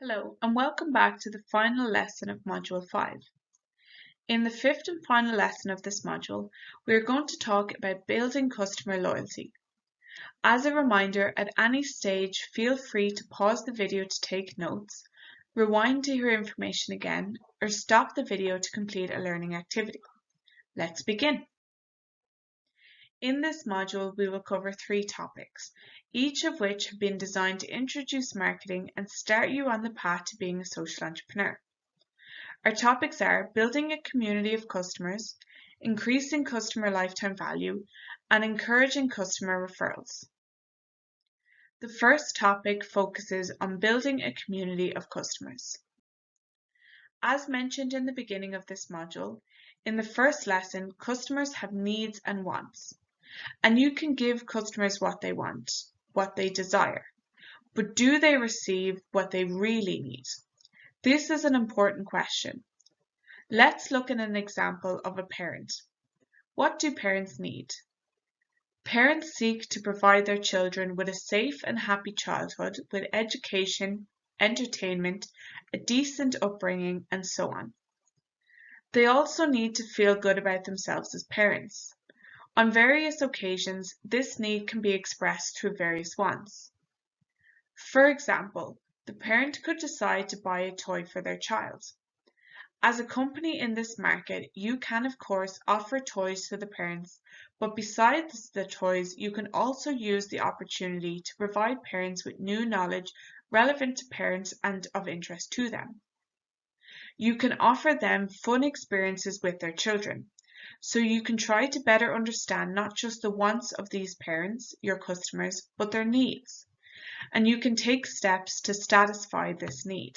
Hello, and welcome back to the final lesson of Module 5. In the fifth and final lesson of this module, we are going to talk about building customer loyalty. As a reminder, at any stage, feel free to pause the video to take notes, rewind to hear information again, or stop the video to complete a learning activity. Let's begin. In this module, we will cover 3 topics, each of which have been designed to introduce marketing and start you on the path to being a social entrepreneur. Our topics are building a community of customers, increasing customer lifetime value, and encouraging customer referrals. The first topic focuses on building a community of customers. As mentioned in the beginning of this module, in the first lesson, customers have needs and wants. And you can give customers what they want, what they desire. But do they receive what they really need? This is an important question. Let's look at an example of a parent. What do parents need? Parents seek to provide their children with a safe and happy childhood with education, entertainment, a decent upbringing, and so on. They also need to feel good about themselves as parents. On various occasions, this need can be expressed through various wants. For example, the parent could decide to buy a toy for their child. As a company in this market, you can of course offer toys to the parents, but besides the toys, you can also use the opportunity to provide parents with new knowledge relevant to parents and of interest to them. You can offer them fun experiences with their children. So you can try to better understand not just the wants of these parents, your customers, but their needs. And you can take steps to satisfy this need.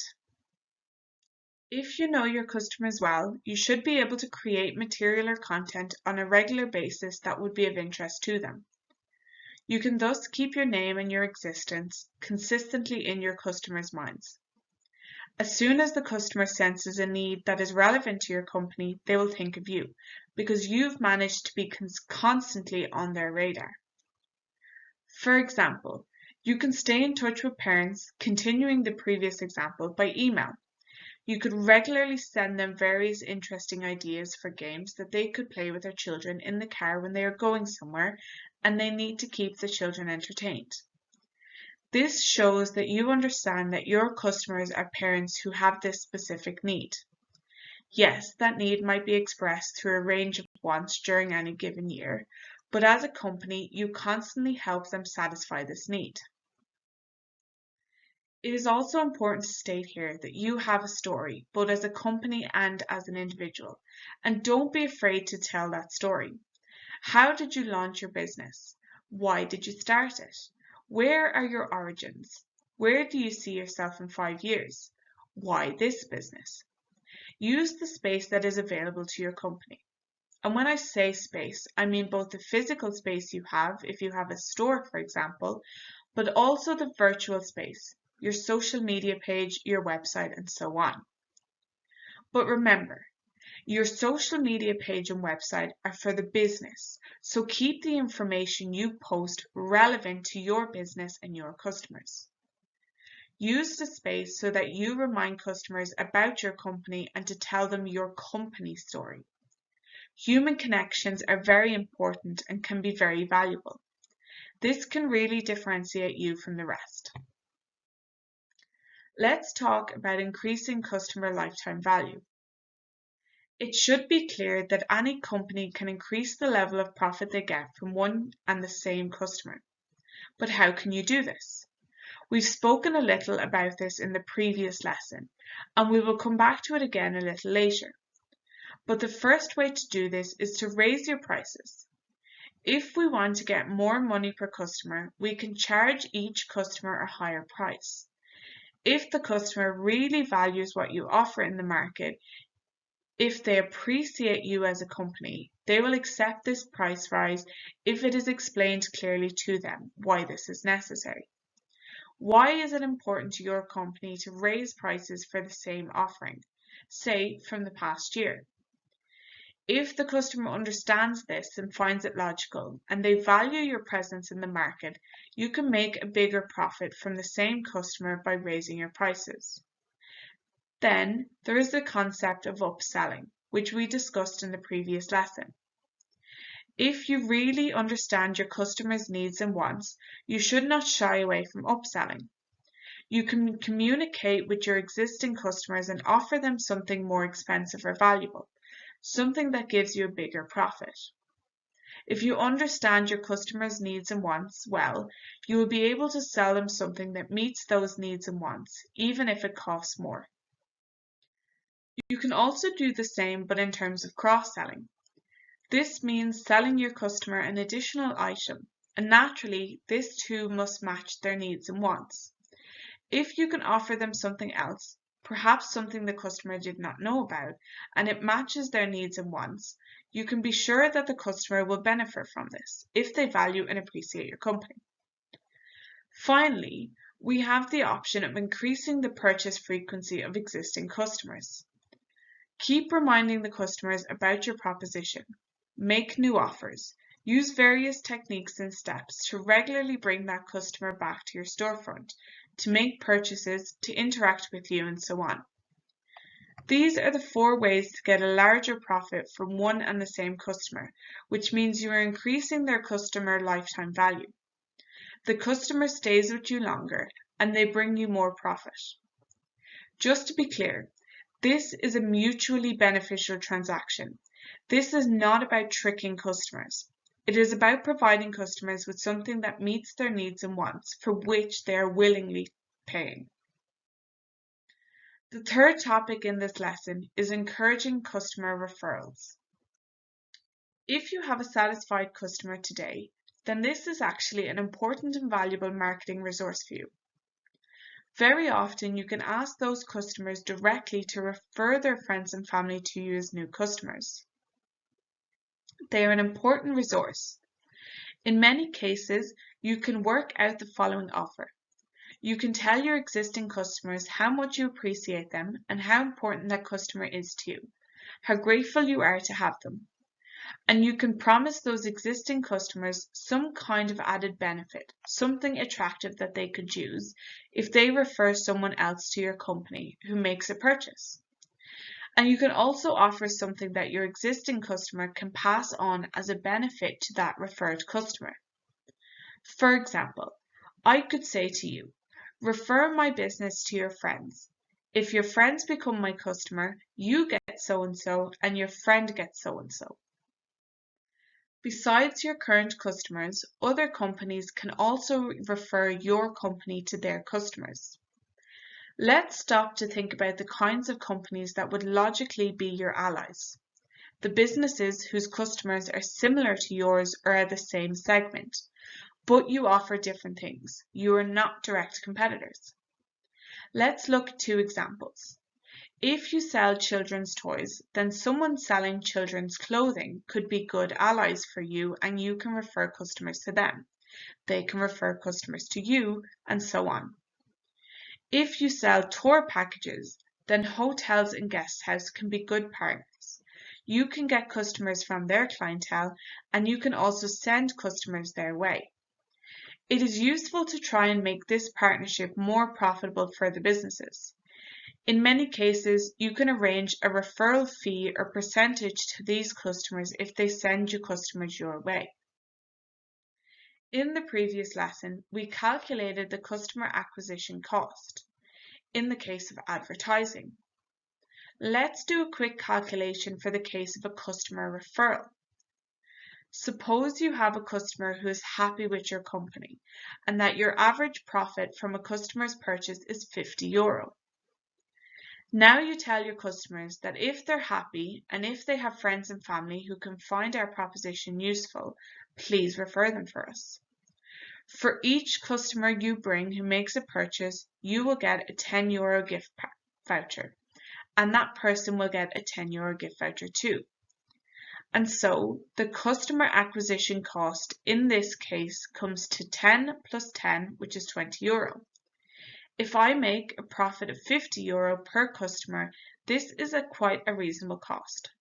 If you know your customers well, you should be able to create material or content on a regular basis that would be of interest to them. You can thus keep your name and your existence consistently in your customers' minds. As soon as the customer senses a need that is relevant to your company, they will think of you, because you've managed to be constantly on their radar. For example, you can stay in touch with parents, continuing the previous example, by email. You could regularly send them various interesting ideas for games that they could play with their children in the car when they are going somewhere and they need to keep the children entertained. This shows that you understand that your customers are parents who have this specific need. Yes, that need might be expressed through a range of wants during any given year, but as a company, you constantly help them satisfy this need. It is also important to state here that you have a story, both as a company and as an individual, and don't be afraid to tell that story. How did you launch your business? Why did you start it? Where are your origins? Where do you see yourself in 5 years? Why this business? Use the space that is available to your company. And when I say space, I mean both the physical space you have, if you have a store, for example, but also the virtual space, your social media page, your website, and so on. But remember, your social media page and website are for the business, so keep the information you post relevant to your business and your customers. Use the space so that you remind customers about your company and to tell them your company story. Human connections are very important and can be very valuable. This can really differentiate you from the rest. Let's talk about increasing customer lifetime value. It should be clear that any company can increase the level of profit they get from one and the same customer. But how can you do this? We've spoken a little about this in the previous lesson, and we will come back to it again a little later. But the first way to do this is to raise your prices. If we want to get more money per customer, we can charge each customer a higher price. If the customer really values what you offer in the market, if they appreciate you as a company, they will accept this price rise if it is explained clearly to them why this is necessary. Why is it important to your company to raise prices for the same offering, say from the past year? If the customer understands this and finds it logical, and they value your presence in the market, you can make a bigger profit from the same customer by raising your prices. Then there is the concept of upselling, which we discussed in the previous lesson. If you really understand your customers' needs and wants, you should not shy away from upselling. You can communicate with your existing customers and offer them something more expensive or valuable, something that gives you a bigger profit. If you understand your customers' needs and wants well, you will be able to sell them something that meets those needs and wants, even if it costs more. You can also do the same, but in terms of cross-selling. This means selling your customer an additional item, and naturally, this too must match their needs and wants. If you can offer them something else, perhaps something the customer did not know about, and it matches their needs and wants, you can be sure that the customer will benefit from this if they value and appreciate your company. Finally, we have the option of increasing the purchase frequency of existing customers. Keep reminding the customers about your proposition. Make new offers. Use various techniques and steps to regularly bring that customer back to your storefront, to make purchases, to interact with you, and so on. These are the 4 ways to get a larger profit from one and the same customer, which means you are increasing their customer lifetime value. The customer stays with you longer, and they bring you more profit. Just to be clear, this is a mutually beneficial transaction. This is not about tricking customers. It is about providing customers with something that meets their needs and wants, for which they are willingly paying. The third topic in this lesson is encouraging customer referrals. If you have a satisfied customer today, then this is actually an important and valuable marketing resource for you. Very often you can ask those customers directly to refer their friends and family to you as new customers. They are an important resource. In many cases, you can work out the following offer. You can tell your existing customers how much you appreciate them and how important that customer is to you, how grateful you are to have them. And you can promise those existing customers some kind of added benefit, something attractive that they could use if they refer someone else to your company who makes a purchase. And you can also offer something that your existing customer can pass on as a benefit to that referred customer. For example, I could say to you, refer my business to your friends. If your friends become my customer, you get so-and-so and your friend gets so-and-so. Besides your current customers, other companies can also refer your company to their customers. Let's stop to think about the kinds of companies that would logically be your allies. The businesses whose customers are similar to yours or are the same segment, but you offer different things. You are not direct competitors. Let's look at 2 examples. If you sell children's toys, then someone selling children's clothing could be good allies for you, and you can refer customers to them. They can refer customers to you, and so on. If you sell tour packages, then hotels and guest houses can be good partners. You can get customers from their clientele, and you can also send customers their way. It is useful to try and make this partnership more profitable for the businesses. In many cases, you can arrange a referral fee or percentage to these customers if they send you customers your way. In the previous lesson, we calculated the customer acquisition cost in the case of advertising. Let's do a quick calculation for the case of a customer referral. Suppose you have a customer who is happy with your company and that your average profit from a customer's purchase is €50. Now you tell your customers that if they're happy and if they have friends and family who can find our proposition useful, please refer them for us. For each customer you bring who makes a purchase, you will get a €10 gift voucher, and that person will get a €10 gift voucher too. And so the customer acquisition cost in this case comes to 10 plus 10, which is €20. If I make a profit of €50 per customer, this is quite a reasonable cost.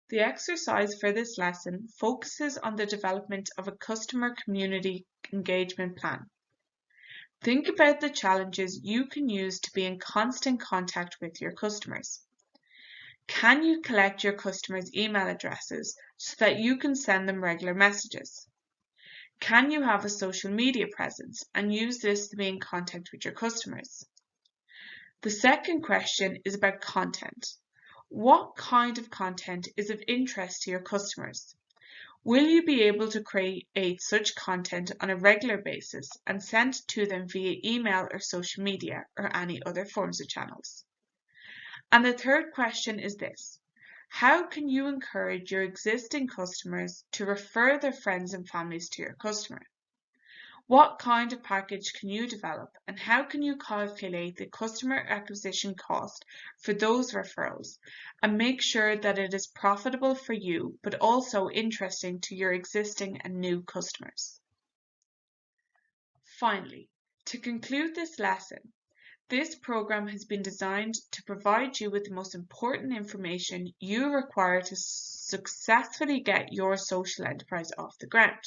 The exercise for this lesson focuses on the development of a customer community engagement plan. Think about the challenges you can use to be in constant contact with your customers. Can you collect your customers' email addresses so that you can send them regular messages? Can you have a social media presence and use this to be in contact with your customers? The second question is about content. What kind of content is of interest to your customers? Will you be able to create such content on a regular basis and send it to them via email or social media or any other forms of channels? And the third question is this: how can you encourage your existing customers to refer their friends and families to your customer? What kind of package can you develop, and how can you calculate the customer acquisition cost for those referrals and make sure that it is profitable for you but also interesting to your existing and new customers? Finally, to conclude this lesson, this program has been designed to provide you with the most important information you require to successfully get your social enterprise off the ground.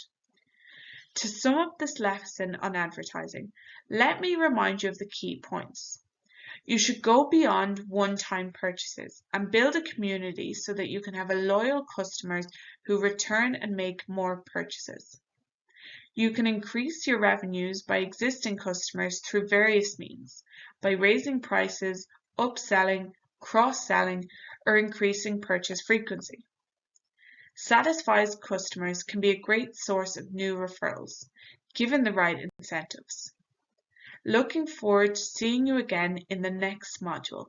To sum up this lesson on advertising, let me remind you of the key points. You should go beyond one-time purchases and build a community so that you can have loyal customers who return and make more purchases. You can increase your revenues by existing customers through various means, by raising prices, upselling, cross-selling, or increasing purchase frequency. Satisfied customers can be a great source of new referrals, given the right incentives. Looking forward to seeing you again in the next module.